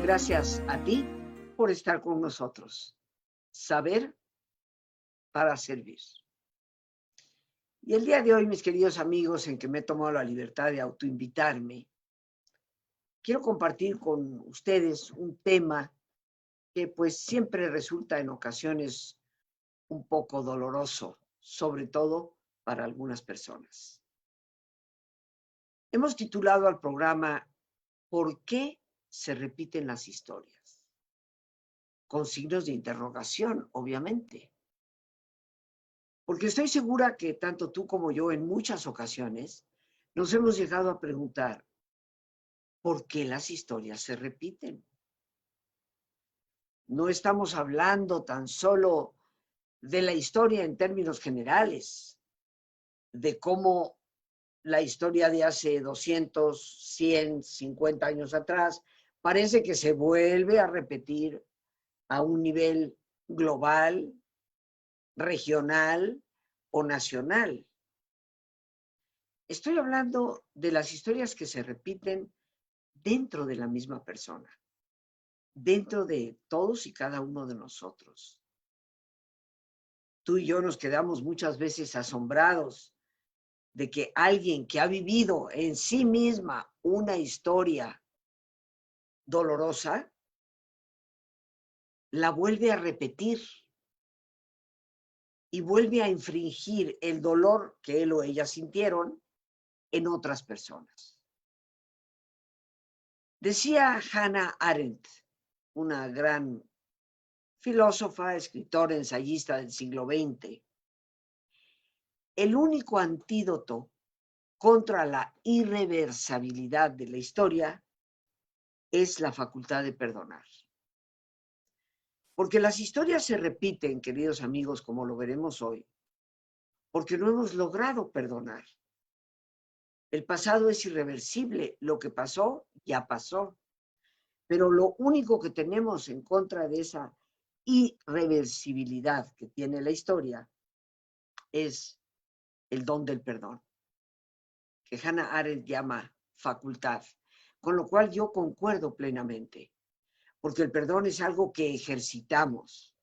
Gracias a ti por estar con nosotros. Saber para servir. Y el día de hoy, mis queridos amigos, en que me he tomado la libertad de autoinvitarme, quiero compartir con ustedes un tema que pues siempre resulta en ocasiones un poco doloroso, sobre todo para algunas personas. Hemos titulado al programa ¿Por qué se repiten las historias? Con signos de interrogación, obviamente. Porque estoy segura que tanto tú como yo en muchas ocasiones nos hemos llegado a preguntar ¿por qué las historias se repiten? No estamos hablando tan solo de la historia en términos generales, de cómo la historia de hace 200, 100, 50 años atrás parece que se vuelve a repetir a un nivel global, regional o nacional. Estoy hablando de las historias que se repiten dentro de la misma persona, dentro de todos y cada uno de nosotros. Tú y yo nos quedamos muchas veces asombrados de que alguien que ha vivido en sí misma una historia dolorosa, la vuelve a repetir y vuelve a infringir el dolor que él o ella sintieron en otras personas. Decía Hannah Arendt, una gran filósofa, escritora, ensayista del siglo XX, el único antídoto contra la irreversibilidad de la historia es la facultad de perdonar. Porque las historias se repiten, queridos amigos, como lo veremos hoy, porque no hemos logrado perdonar. El pasado es irreversible, lo que pasó, ya pasó. Pero lo único que tenemos en contra de esa irreversibilidad que tiene la historia es el don del perdón, que Hannah Arendt llama facultad, con lo cual yo concuerdo plenamente, porque el perdón es algo que ejercitamos.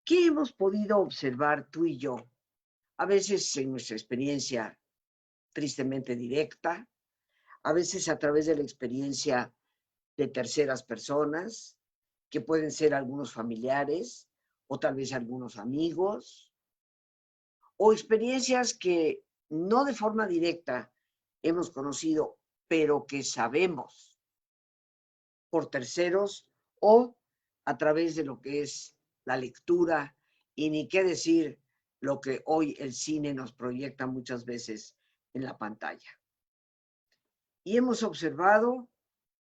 ¿Qué hemos podido observar tú y yo? A veces en nuestra experiencia tristemente directa, a veces a través de la experiencia de terceras personas, que pueden ser algunos familiares o tal vez algunos amigos, o experiencias que no de forma directa hemos conocido, pero que sabemos por terceros o a través de lo que es la lectura y ni qué decir lo que hoy el cine nos proyecta muchas veces en la pantalla. Y hemos observado,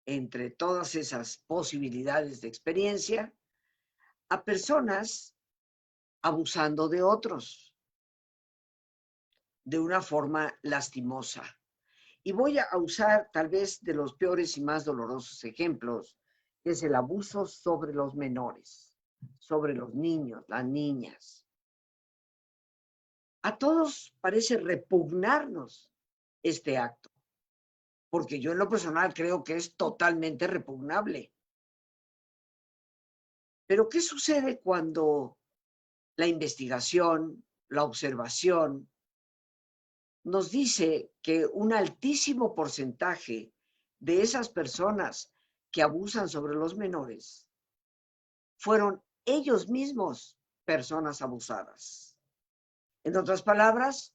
entre todas esas posibilidades de experiencia, a personas abusando de otros de una forma lastimosa. Y voy a usar tal vez de los peores y más dolorosos ejemplos, que es el abuso sobre los menores, sobre los niños, las niñas. A todos parece repugnarnos este acto, porque yo en lo personal creo que es totalmente repugnable. Pero ¿qué sucede cuando la investigación, la observación, nos dice que un altísimo porcentaje de esas personas que abusan sobre los menores fueron ellos mismos personas abusadas? En otras palabras,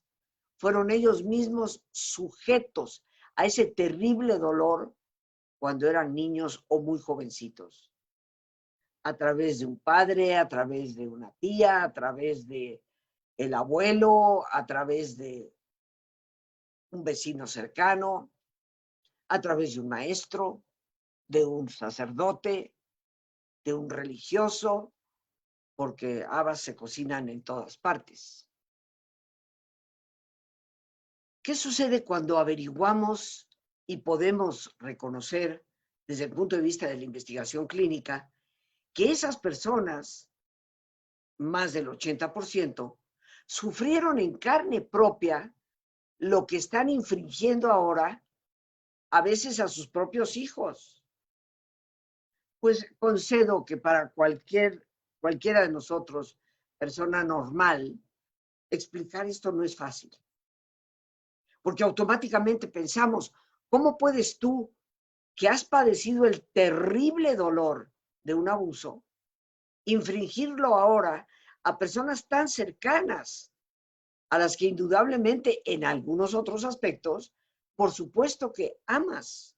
fueron ellos mismos sujetos a ese terrible dolor cuando eran niños o muy jovencitos, a través de un padre, a través de una tía, a través de el abuelo, a través de un vecino cercano, a través de un maestro, de un sacerdote, de un religioso, porque habas se cocinan en todas partes. ¿Qué sucede cuando averiguamos y podemos reconocer desde el punto de vista de la investigación clínica que esas personas, más del 80%, sufrieron en carne propia lo que están infringiendo ahora a veces a sus propios hijos? Pues concedo que para cualquiera de nosotros, persona normal, explicar esto no es fácil. Porque automáticamente pensamos, ¿cómo puedes tú, que has padecido el terrible dolor de un abuso, infringirlo ahora a personas tan cercanas, a las que indudablemente en algunos otros aspectos, por supuesto que amas?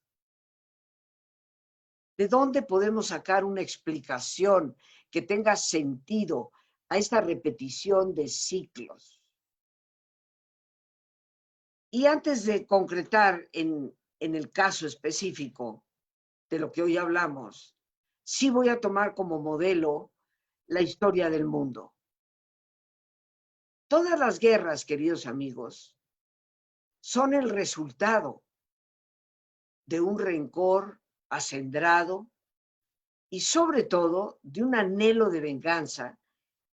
¿De dónde podemos sacar una explicación que tenga sentido a esta repetición de ciclos? Y antes de concretar en el caso específico de lo que hoy hablamos, sí voy a tomar como modelo la historia del mundo. Todas las guerras, queridos amigos, son el resultado de un rencor acendrado y sobre todo de un anhelo de venganza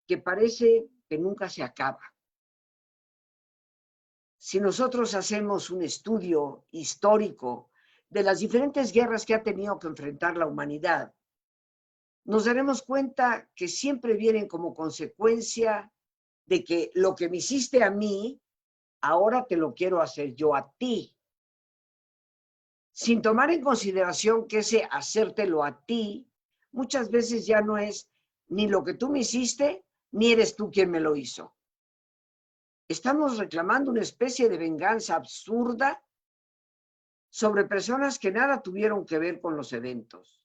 que parece que nunca se acaba. Si nosotros hacemos un estudio histórico de las diferentes guerras que ha tenido que enfrentar la humanidad, nos daremos cuenta que siempre vienen como consecuencia de que lo que me hiciste a mí, ahora te lo quiero hacer yo a ti. Sin tomar en consideración que ese hacértelo a ti muchas veces ya no es ni lo que tú me hiciste, ni eres tú quien me lo hizo. Estamos reclamando una especie de venganza absurda sobre personas que nada tuvieron que ver con los eventos.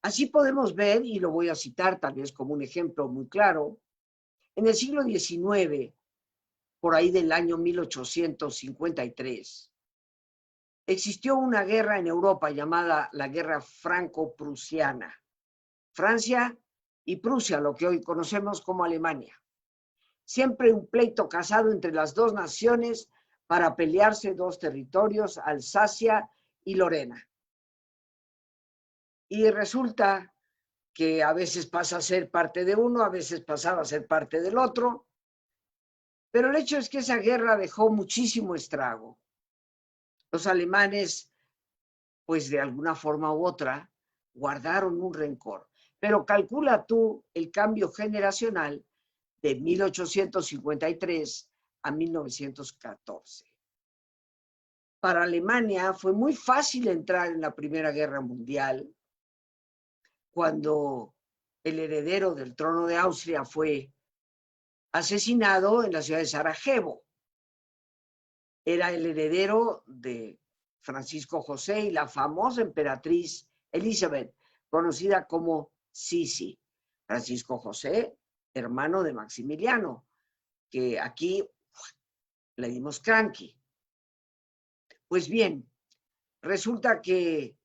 Así podemos ver, y lo voy a citar tal vez como un ejemplo muy claro, en el siglo XIX, por ahí del año 1853, existió una guerra en Europa llamada la Guerra Franco-Prusiana. Francia y Prusia, lo que hoy conocemos como Alemania. Siempre un pleito casado entre las dos naciones para pelearse dos territorios, Alsacia y Lorena. Y resulta que a veces pasa a ser parte de uno, a veces pasaba a ser parte del otro, pero el hecho es que esa guerra dejó muchísimo estrago. Los alemanes, pues de alguna forma u otra, guardaron un rencor. Pero calcula tú el cambio generacional de 1853 a 1914. Para Alemania fue muy fácil entrar en la Primera Guerra Mundial cuando el heredero del trono de Austria fue asesinado en la ciudad de Sarajevo. Era el heredero de Francisco José y la famosa emperatriz Elizabeth, conocida como Sisi. Francisco José, hermano de Maximiliano, que aquí le dimos cranky. Pues bien, resulta que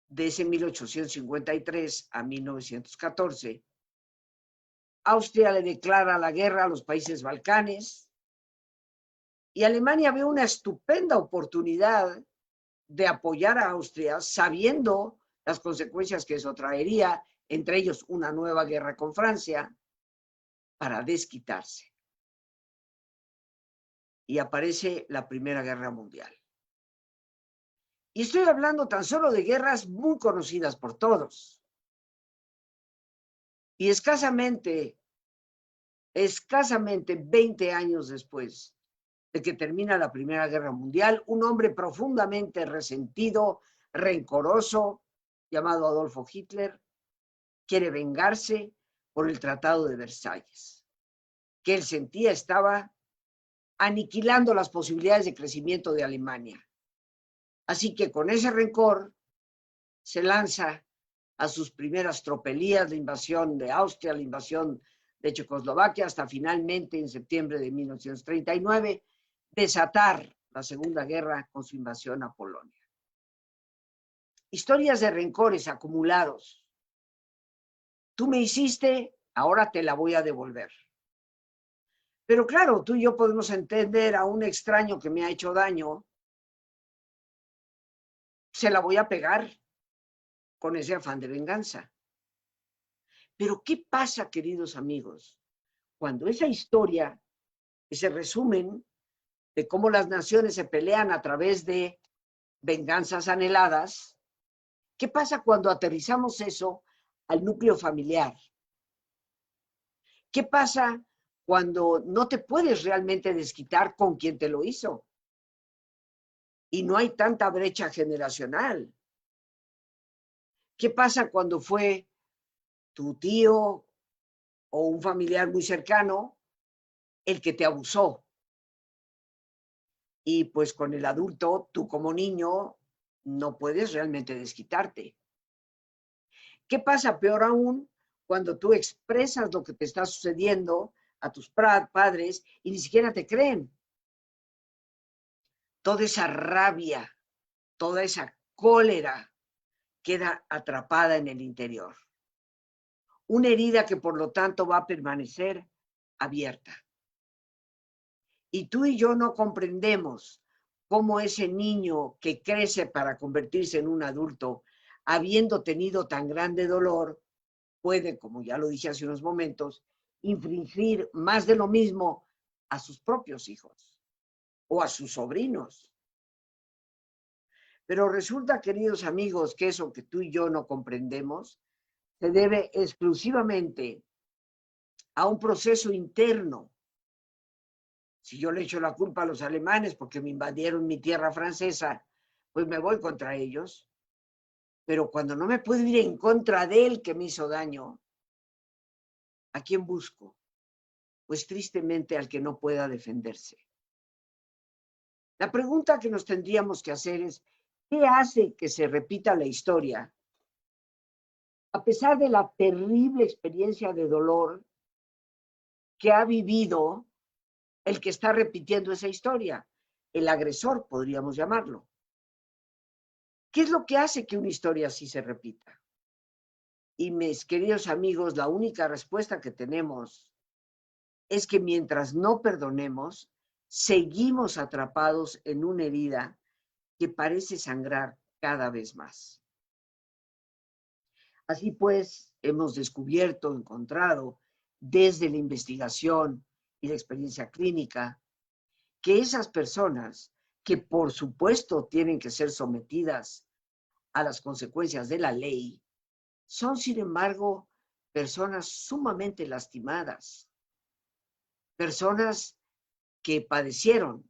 de ese 1853 a 1914, Austria le declara la guerra a los países Balcanes y Alemania ve una estupenda oportunidad de apoyar a Austria sabiendo las consecuencias que eso traería, entre ellos una nueva guerra con Francia, para desquitarse. Y aparece la Primera Guerra Mundial. Y estoy hablando tan solo de guerras muy conocidas por todos. Y escasamente 20 años después de que termina la Primera Guerra Mundial, un hombre profundamente resentido, rencoroso, llamado Adolfo Hitler, quiere vengarse por el Tratado de Versalles, que él sentía estaba aniquilando las posibilidades de crecimiento de Alemania. Así que con ese rencor se lanza a sus primeras tropelías, la invasión de Austria, la invasión de Checoslovaquia, hasta finalmente en septiembre de 1939 desatar la Segunda Guerra con su invasión a Polonia. Historias de rencores acumulados. Tú me hiciste, ahora te la voy a devolver. Pero claro, tú y yo podemos entender a un extraño que me ha hecho daño, se la voy a pegar con ese afán de venganza. Pero ¿qué pasa, queridos amigos, cuando esa historia, ese resumen de cómo las naciones se pelean a través de venganzas anheladas, ¿Qué pasa cuando aterrizamos eso al núcleo familiar? ¿Qué pasa cuando no te puedes realmente desquitar con quien te lo hizo? Y no hay tanta brecha generacional. ¿Qué pasa cuando fue tu tío o un familiar muy cercano el que te abusó? Y pues con el adulto, tú como niño, no puedes realmente desquitarte. ¿Qué pasa peor aún cuando tú expresas lo que te está sucediendo a tus padres y ni siquiera te creen? Toda esa rabia, toda esa cólera queda atrapada en el interior. Una herida que por lo tanto va a permanecer abierta. Y tú y yo no comprendemos cómo ese niño que crece para convertirse en un adulto, habiendo tenido tan grande dolor, puede, como ya lo dije hace unos momentos, infringir más de lo mismo a sus propios hijos o a sus sobrinos. Pero resulta, queridos amigos, que eso que tú y yo no comprendemos se debe exclusivamente a un proceso interno. Si yo le echo la culpa a los alemanes porque me invadieron mi tierra francesa, pues me voy contra ellos. Pero cuando no me puedo ir en contra de él que me hizo daño, ¿a quién busco? Pues tristemente al que no pueda defenderse. La pregunta que nos tendríamos que hacer es, ¿qué hace que se repita la historia? A pesar de la terrible experiencia de dolor que ha vivido el que está repitiendo esa historia, el agresor, podríamos llamarlo. ¿Qué es lo que hace que una historia así se repita? Y mis queridos amigos, la única respuesta que tenemos es que mientras no perdonemos, seguimos atrapados en una herida que parece sangrar cada vez más. Así pues, hemos descubierto, encontrado, desde la investigación y la experiencia clínica, que esas personas que por supuesto tienen que ser sometidas a las consecuencias de la ley, son sin embargo personas sumamente lastimadas, personas que padecieron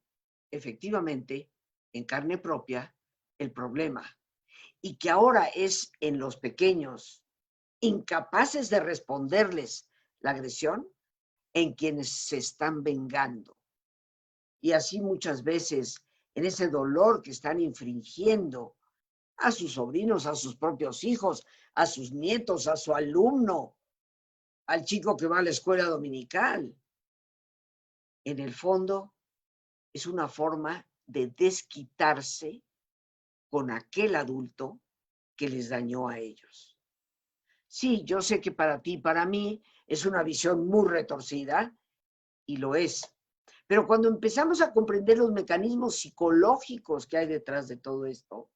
efectivamente en carne propia el problema y que ahora es en los pequeños, incapaces de responderles la agresión, en quienes se están vengando. Y así muchas veces, en ese dolor que están infringiendo a sus sobrinos, a sus propios hijos, a sus nietos, a su alumno, al chico que va a la escuela dominical, en el fondo es una forma de desquitarse con aquel adulto que les dañó a ellos. Sí, yo sé que para ti, para mí, es una visión muy retorcida, y lo es. Pero cuando empezamos a comprender los mecanismos psicológicos que hay detrás de todo esto,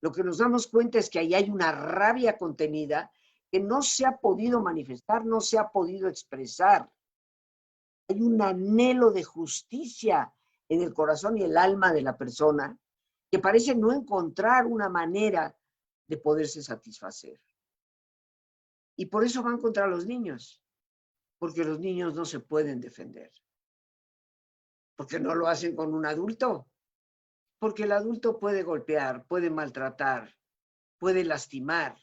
lo que nos damos cuenta es que ahí hay una rabia contenida que no se ha podido manifestar, no se ha podido expresar. Hay un anhelo de justicia en el corazón y el alma de la persona que parece no encontrar una manera de poderse satisfacer. Y por eso van contra los niños, porque los niños no se pueden defender. Porque no lo hacen con un adulto, porque el adulto puede golpear, puede maltratar, puede lastimar,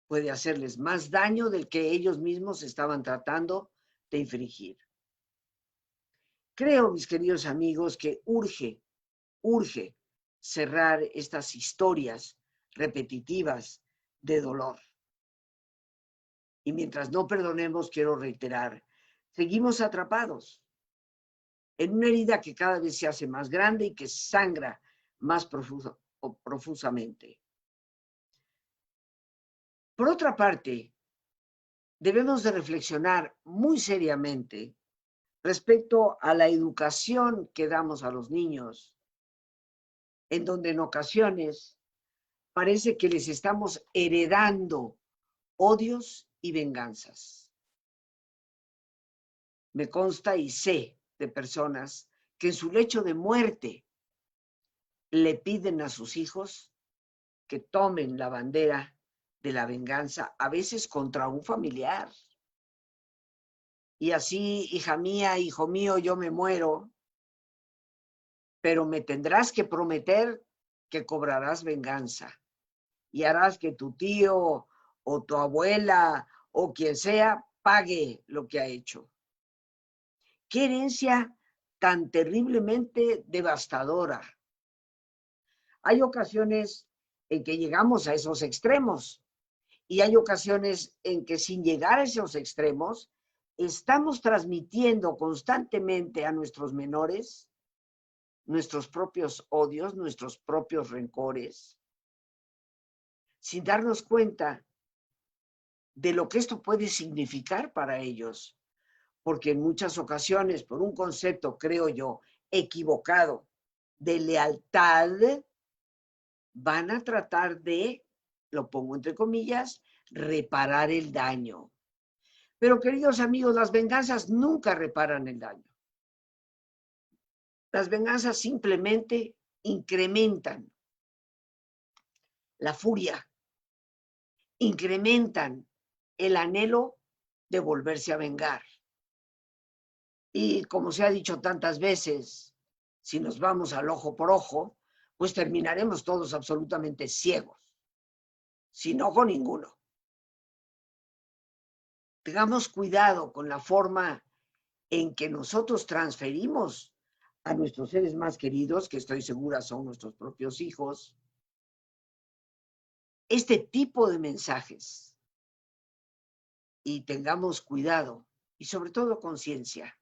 puede hacerles más daño del que ellos mismos estaban tratando de infringir. Creo, mis queridos amigos, que urge cerrar estas historias repetitivas de dolor. Y mientras no perdonemos, quiero reiterar, seguimos atrapados en una herida que cada vez se hace más grande y que sangra más profusamente. Por otra parte, debemos de reflexionar muy seriamente respecto a la educación que damos a los niños, en donde en ocasiones parece que les estamos heredando odios y venganzas. Me consta y sé de personas que en su lecho de muerte le piden a sus hijos que tomen la bandera de la venganza, a veces contra un familiar. Y así, hija mía, hijo mío, yo me muero, pero me tendrás que prometer que cobrarás venganza y harás que tu tío o tu abuela o quien sea pague lo que ha hecho. Qué herencia tan terriblemente devastadora. Hay ocasiones en que llegamos a esos extremos y hay ocasiones en que sin llegar a esos extremos estamos transmitiendo constantemente a nuestros menores nuestros propios odios, nuestros propios rencores, sin darnos cuenta de lo que esto puede significar para ellos, porque en muchas ocasiones, por un concepto, creo yo, equivocado de lealtad, van a tratar de, lo pongo entre comillas, reparar el daño. Pero, queridos amigos, las venganzas nunca reparan el daño. Las venganzas simplemente incrementan la furia, incrementan el anhelo de volverse a vengar. Y como se ha dicho tantas veces, si nos vamos al ojo por ojo, pues terminaremos todos absolutamente ciegos, sin ojo ninguno. Tengamos cuidado con la forma en que nosotros transferimos a nuestros seres más queridos, que estoy segura son nuestros propios hijos, este tipo de mensajes. Y tengamos cuidado y sobre todo conciencia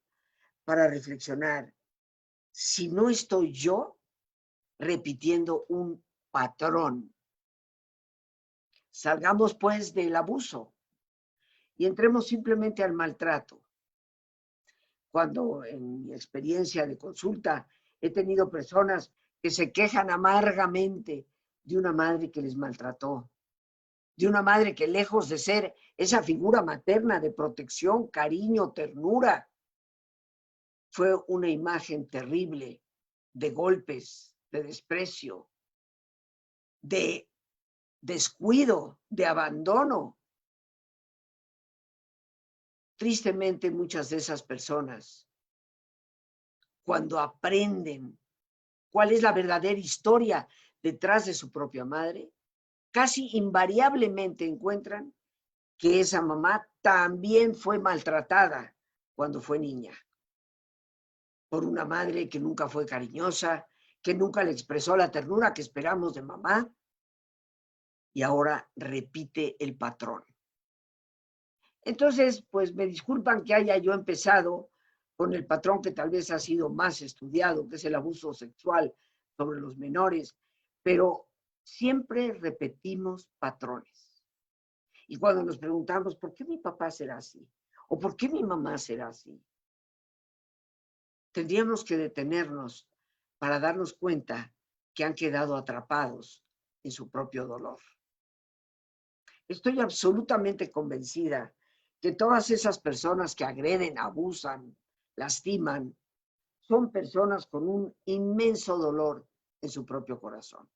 para reflexionar si no estoy yo repitiendo un patrón. Salgamos pues del abuso y entremos simplemente al maltrato. Cuando en mi experiencia de consulta he tenido personas que se quejan amargamente de una madre que les maltrató, de una madre que lejos de ser esa figura materna de protección, cariño, ternura, fue una imagen terrible de golpes, de desprecio, de descuido, de abandono. Tristemente, muchas de esas personas, cuando aprenden cuál es la verdadera historia detrás de su propia madre, casi invariablemente encuentran que esa mamá también fue maltratada cuando fue niña, por una madre que nunca fue cariñosa, que nunca le expresó la ternura que esperamos de mamá, y ahora repite el patrón. Entonces, pues me disculpan que haya yo empezado con el patrón que tal vez ha sido más estudiado, que es el abuso sexual sobre los menores, pero siempre repetimos patrones. Y cuando nos preguntamos, ¿por qué mi papá será así? ¿O por qué mi mamá será así? Tendríamos que detenernos para darnos cuenta que han quedado atrapados en su propio dolor. Estoy absolutamente convencida que todas esas personas que agreden, abusan, lastiman, son personas con un inmenso dolor en su propio corazón.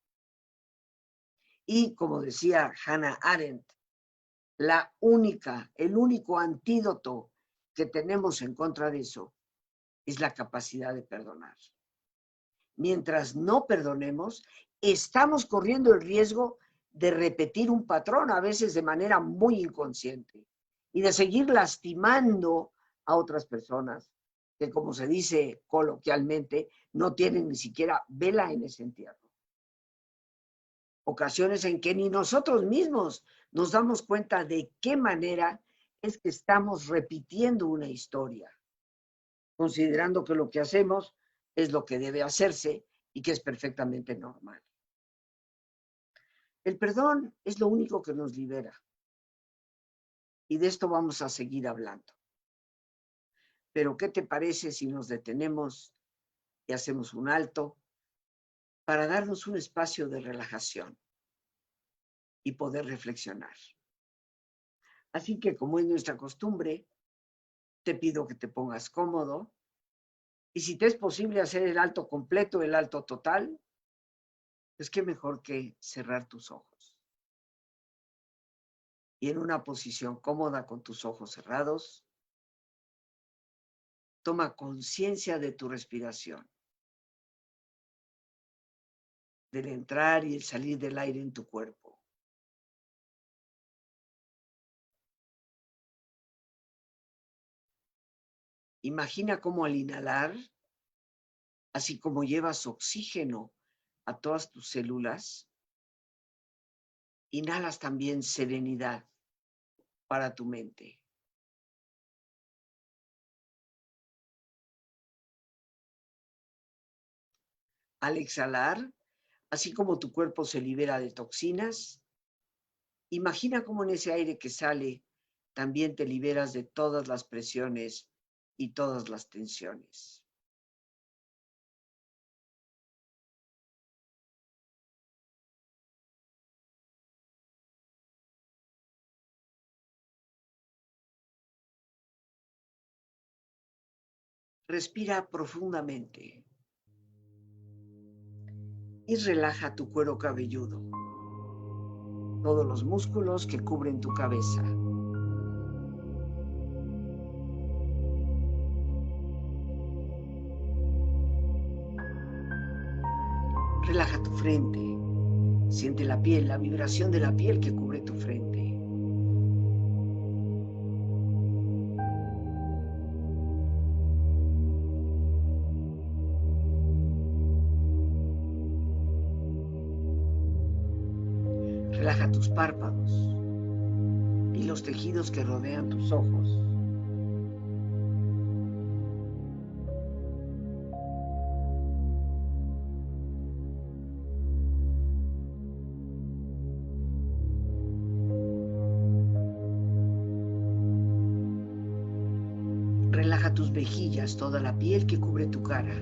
Y como decía Hannah Arendt, el único antídoto que tenemos en contra de eso es la capacidad de perdonar. Mientras no perdonemos, estamos corriendo el riesgo de repetir un patrón, a veces de manera muy inconsciente, y de seguir lastimando a otras personas que, como se dice coloquialmente, no tienen ni siquiera vela en ese entierro. Ocasiones en que ni nosotros mismos nos damos cuenta de qué manera es que estamos repitiendo una historia, considerando que lo que hacemos es lo que debe hacerse y que es perfectamente normal. El perdón es lo único que nos libera. Y de esto vamos a seguir hablando. Pero ¿qué te parece si nos detenemos y hacemos un alto para darnos un espacio de relajación y poder reflexionar? Así que, como es nuestra costumbre, te pido que te pongas cómodo y si te es posible hacer el alto completo, el alto total, pues qué mejor que cerrar tus ojos. Y en una posición cómoda con tus ojos cerrados, toma conciencia de tu respiración, del entrar y el salir del aire en tu cuerpo. Imagina cómo al inhalar, así como llevas oxígeno a todas tus células, inhalas también serenidad para tu mente. Al exhalar, así como tu cuerpo se libera de toxinas, imagina cómo en ese aire que sale también te liberas de todas las presiones y todas las tensiones. Respira profundamente y relaja tu cuero cabelludo, todos los músculos que cubren tu cabeza. Relaja tu frente, siente la piel, la vibración de la piel que cubre tu frente. Relaja tus párpados y los tejidos que rodean tus ojos. Relaja tus mejillas, toda la piel que cubre tu cara.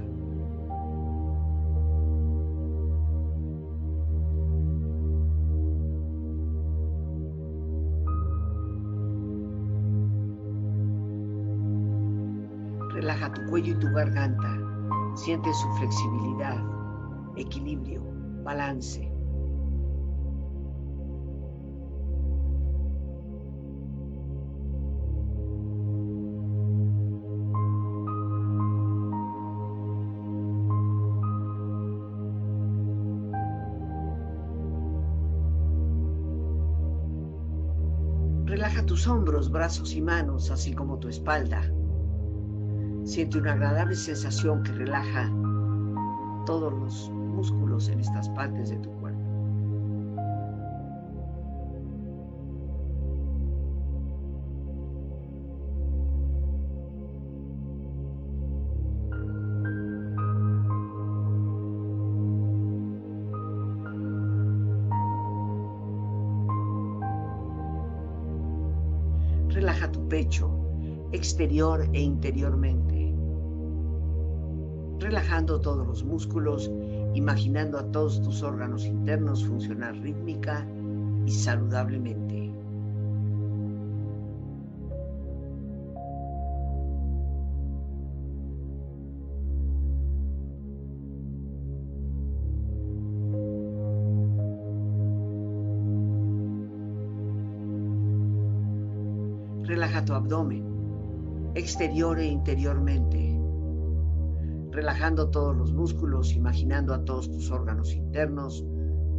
Relaja tu cuello y tu garganta. Siente su flexibilidad, equilibrio, balance. Relaja tus hombros, brazos y manos, así como tu espalda. Siente una agradable sensación que relaja todos los músculos en estas partes de tu cuerpo. Relaja tu pecho, exterior e interiormente. Relajando todos los músculos, imaginando a todos tus órganos internos funcionar rítmica y saludablemente. Relaja tu abdomen, exterior e interiormente, relajando todos los músculos, imaginando a todos tus órganos internos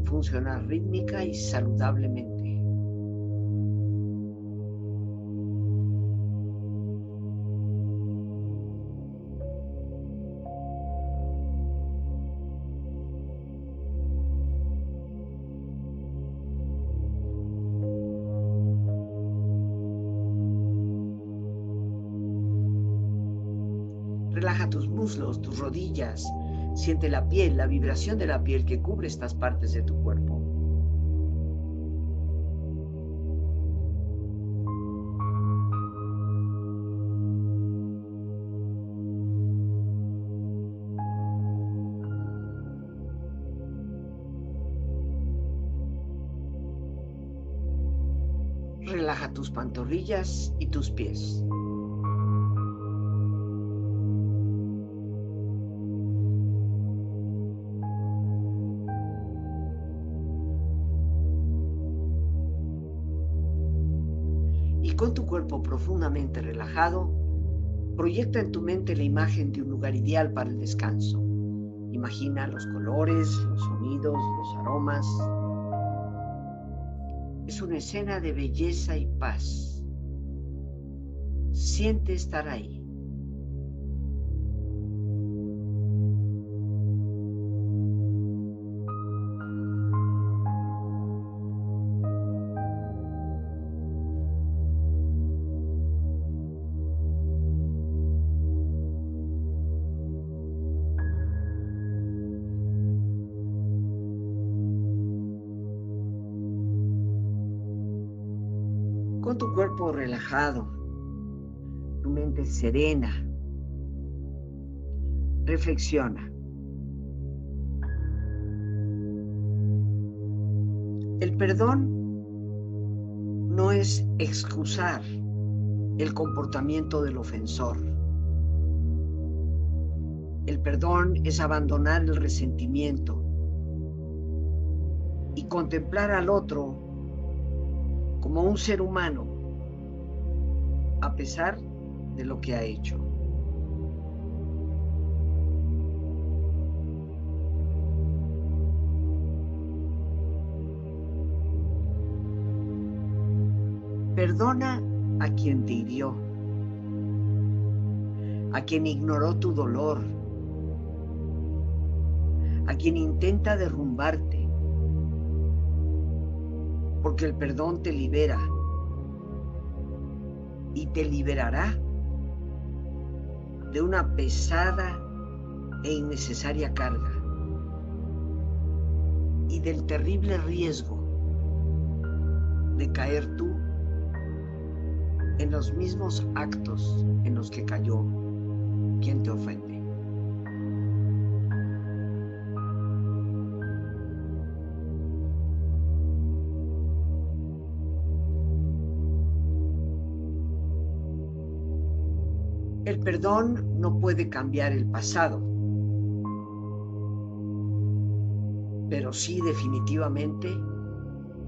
funcionar rítmica y saludablemente. Relaja tus muslos, tus rodillas. Siente la piel, la vibración de la piel que cubre estas partes de tu cuerpo. Relaja tus pantorrillas y tus pies. Y con tu cuerpo profundamente relajado, proyecta en tu mente la imagen de un lugar ideal para el descanso. Imagina los colores, los sonidos, los aromas. Es una escena de belleza y paz. Siente estar ahí. Con tu cuerpo relajado, tu mente serena, reflexiona. El perdón no es excusar el comportamiento del ofensor. El perdón es abandonar el resentimiento y contemplar al otro como un ser humano a pesar de lo que ha hecho. Perdona a quien te hirió, a quien ignoró tu dolor, a quien intenta derrumbarte, porque el perdón te libera y te liberará de una pesada e innecesaria carga y del terrible riesgo de caer tú en los mismos actos en los que cayó quien te ofende. El perdón no puede cambiar el pasado, pero sí definitivamente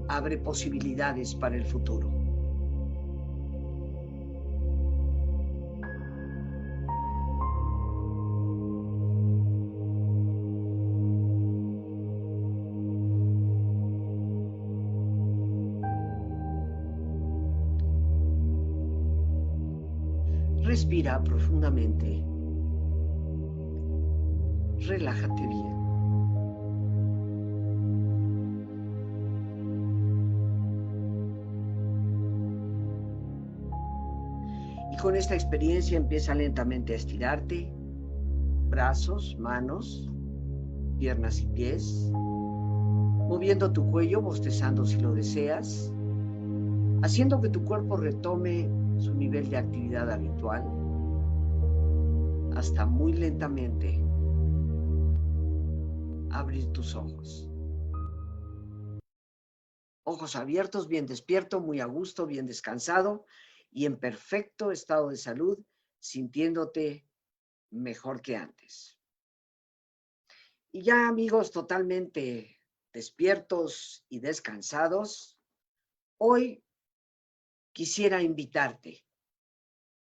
abre posibilidades para el futuro. Respira profundamente. Relájate bien. Y con esta experiencia empieza lentamente a estirarte. Brazos, manos, piernas y pies. Moviendo tu cuello, bostezando si lo deseas. Haciendo que tu cuerpo retome su nivel de actividad habitual. Hasta muy lentamente abrir tus ojos. Ojos abiertos, bien despierto, muy a gusto, bien descansado y en perfecto estado de salud, sintiéndote mejor que antes. Y ya, amigos, totalmente despiertos y descansados, hoy quisiera invitarte,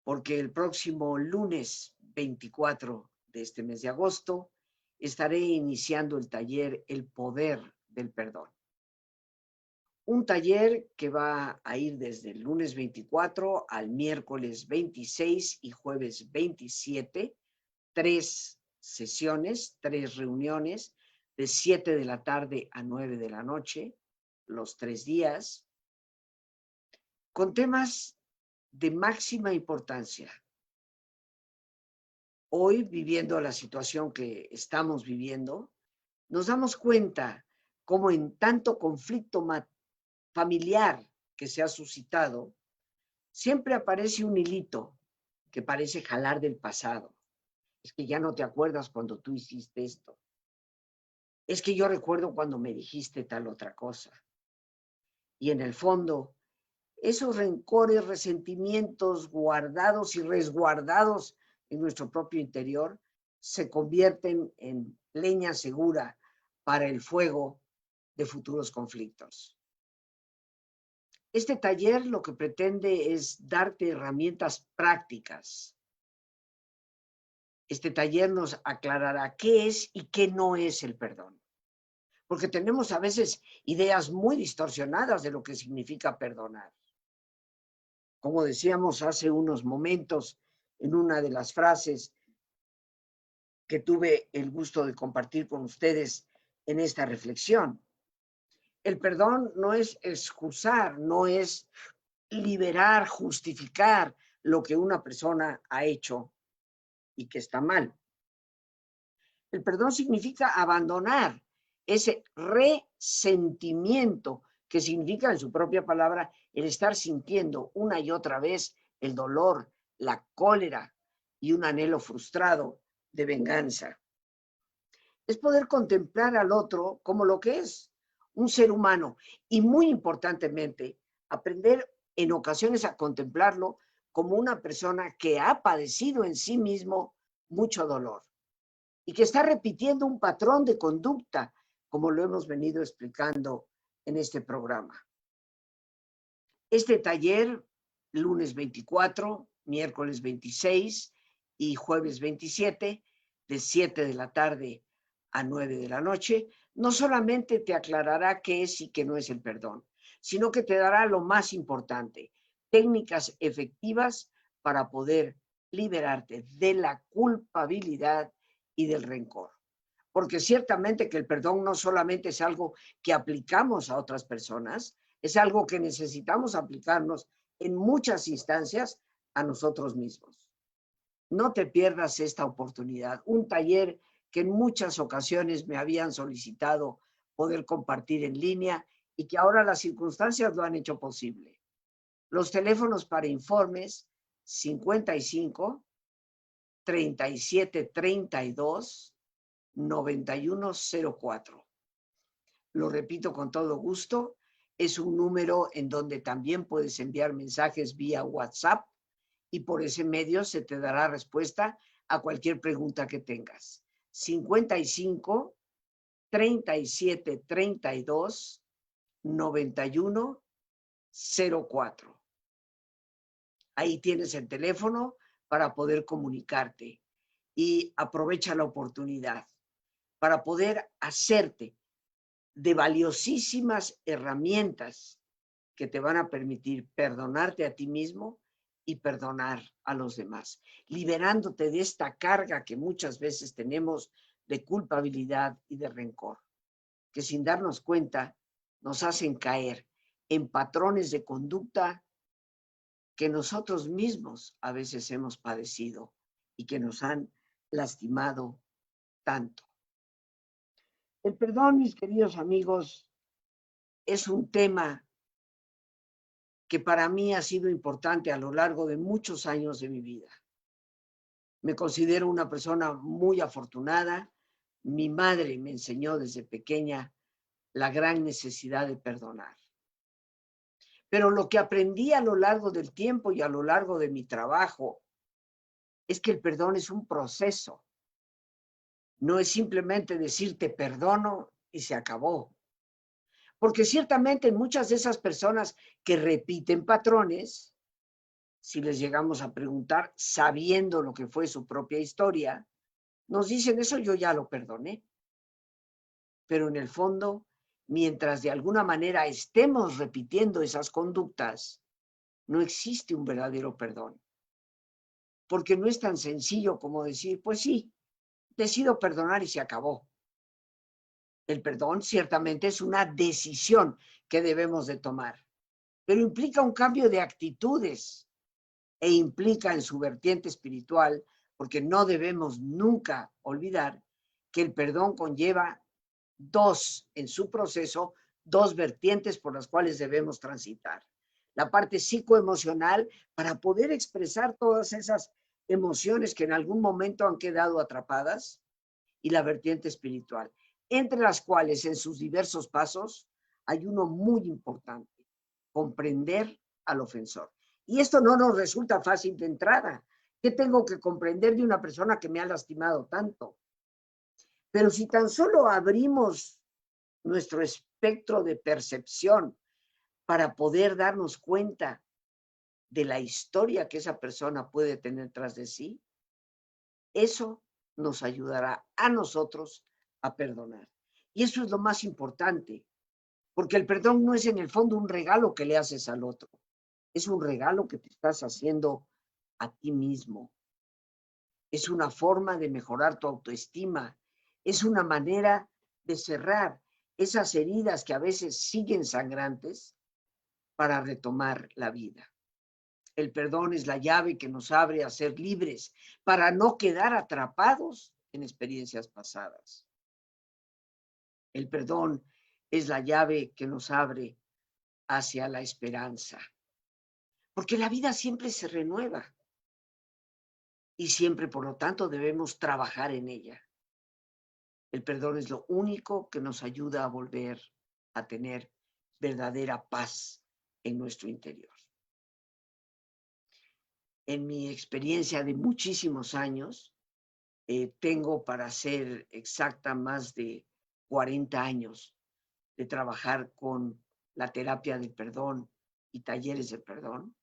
porque el próximo lunes 24 de este mes de agosto estaré iniciando el taller El Poder del Perdón. Un taller que va a ir desde el lunes 24 al miércoles 26 y jueves 27, 3 sesiones, 3 reuniones, de 7 de la tarde a 9 de la noche, los 3 días, con temas de máxima importancia. Hoy, viviendo la situación que estamos viviendo, nos damos cuenta cómo en tanto conflicto familiar que se ha suscitado, siempre aparece un hilito que parece jalar del pasado. Es que ya no te acuerdas cuando tú hiciste esto. Es que yo recuerdo cuando me dijiste tal otra cosa. Y en el fondo, esos rencores, resentimientos guardados y resguardados en nuestro propio interior se convierten en leña segura para el fuego de futuros conflictos. Este taller lo que pretende es darte herramientas prácticas. Este taller nos aclarará qué es y qué no es el perdón. Porque tenemos a veces ideas muy distorsionadas de lo que significa perdonar. Como decíamos hace unos momentos en una de las frases que tuve el gusto de compartir con ustedes en esta reflexión, el perdón no es excusar, no es liberar, justificar lo que una persona ha hecho y que está mal. El perdón significa abandonar ese resentimiento que significa en su propia palabra el estar sintiendo una y otra vez el dolor, la cólera y un anhelo frustrado de venganza. Es poder contemplar al otro como lo que es, un ser humano, y muy importantemente, aprender en ocasiones a contemplarlo como una persona que ha padecido en sí mismo mucho dolor y que está repitiendo un patrón de conducta, como lo hemos venido explicando en este programa. Este taller, lunes 24, miércoles 26 y jueves 27, de 7 de la tarde a 9 de la noche, no solamente te aclarará qué es y qué no es el perdón, sino que te dará lo más importante, técnicas efectivas para poder liberarte de la culpabilidad y del rencor. Porque ciertamente que el perdón no solamente es algo que aplicamos a otras personas, es algo que necesitamos aplicarnos en muchas instancias a nosotros mismos. No te pierdas esta oportunidad. Un taller que en muchas ocasiones me habían solicitado poder compartir en línea y que ahora las circunstancias lo han hecho posible. Los teléfonos para informes 55 37 32 9104. Lo repito con todo gusto, es un número en donde también puedes enviar mensajes vía WhatsApp y por ese medio se te dará respuesta a cualquier pregunta que tengas. 55 37 32 91 04. Ahí tienes el teléfono para poder comunicarte y aprovecha la oportunidad para poder hacerte de valiosísimas herramientas que te van a permitir perdonarte a ti mismo y perdonar a los demás, liberándote de esta carga que muchas veces tenemos de culpabilidad y de rencor, que sin darnos cuenta nos hacen caer en patrones de conducta que nosotros mismos a veces hemos padecido y que nos han lastimado tanto. El perdón, mis queridos amigos, es un tema que para mí ha sido importante a lo largo de muchos años de mi vida. Me considero una persona muy afortunada. Mi madre me enseñó desde pequeña la gran necesidad de perdonar. Pero lo que aprendí a lo largo del tiempo y a lo largo de mi trabajo es que el perdón es un proceso. No es simplemente decir te perdono y se acabó. Porque ciertamente muchas de esas personas que repiten patrones, si les llegamos a preguntar, sabiendo lo que fue su propia historia, nos dicen eso yo ya lo perdoné. Pero en el fondo, mientras de alguna manera estemos repitiendo esas conductas, no existe un verdadero perdón. Porque no es tan sencillo como decir, pues sí, decido perdonar y se acabó. El perdón ciertamente es una decisión que debemos de tomar, pero implica un cambio de actitudes e implica en su vertiente espiritual, porque no debemos nunca olvidar que el perdón conlleva en su proceso, dos vertientes por las cuales debemos transitar. La parte psicoemocional para poder expresar todas esas emociones que en algún momento han quedado atrapadas y la vertiente espiritual, entre las cuales en sus diversos pasos hay uno muy importante, comprender al ofensor. Y esto no nos resulta fácil de entrada. ¿Qué tengo que comprender de una persona que me ha lastimado tanto? Pero si tan solo abrimos nuestro espectro de percepción para poder darnos cuenta de la historia que esa persona puede tener tras de sí, eso nos ayudará a nosotros a perdonar. Y eso es lo más importante, porque el perdón no es en el fondo un regalo que le haces al otro, es un regalo que te estás haciendo a ti mismo. Es una forma de mejorar tu autoestima, es una manera de cerrar esas heridas que a veces siguen sangrantes para retomar la vida. El perdón es la llave que nos abre a ser libres para no quedar atrapados en experiencias pasadas. El perdón es la llave que nos abre hacia la esperanza, porque la vida siempre se renueva y siempre, por lo tanto, debemos trabajar en ella. El perdón es lo único que nos ayuda a volver a tener verdadera paz en nuestro interior. En mi experiencia de muchísimos años, tengo, para ser exacta, más de 40 años de trabajar con la terapia del perdón y talleres de perdón.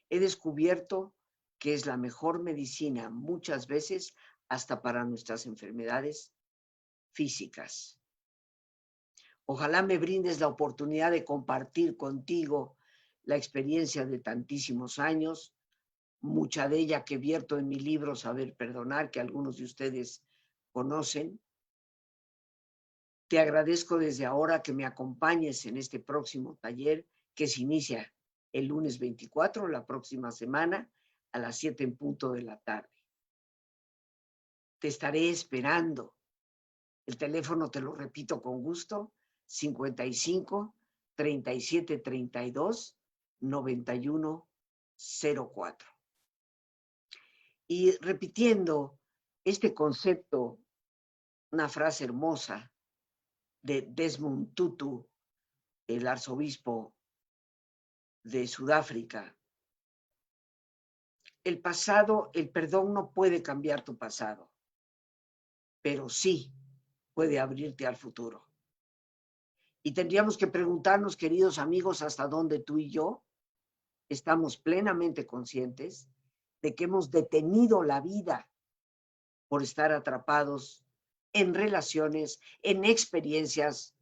He descubierto que es la mejor medicina muchas veces hasta para nuestras enfermedades físicas. Ojalá me brindes la oportunidad de compartir contigo la experiencia de tantísimos años, mucha de ella que vierto en mi libro Saber Perdonar, que algunos de ustedes conocen. Te agradezco desde ahora que me acompañes en este próximo taller que se inicia el lunes 24, la próxima semana, a las 7 en punto de la tarde. Te estaré esperando. El teléfono te lo repito con gusto, 55 37 32 91 04. Y repitiendo este concepto, una frase hermosa de Desmond Tutu, el arzobispo de Sudáfrica: el pasado, el perdón no puede cambiar tu pasado, pero sí puede abrirte al futuro. Y tendríamos que preguntarnos, queridos amigos, hasta dónde tú y yo estamos plenamente conscientes de que hemos detenido la vida por estar atrapados en relaciones, en experiencias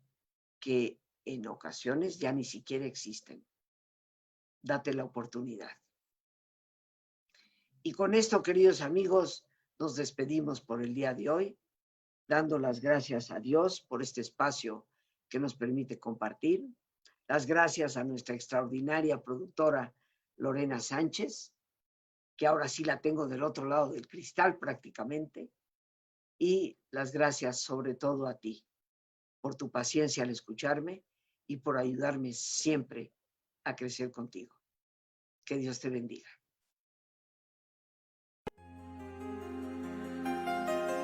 que en ocasiones ya ni siquiera existen. Date la oportunidad. Y con esto, queridos amigos, nos despedimos por el día de hoy, dando las gracias a Dios por este espacio que nos permite compartir, las gracias a nuestra extraordinaria productora Lorena Sánchez, que ahora sí la tengo del otro lado del cristal prácticamente, y las gracias sobre todo a ti por tu paciencia al escucharme y por ayudarme siempre a crecer contigo. Que Dios te bendiga.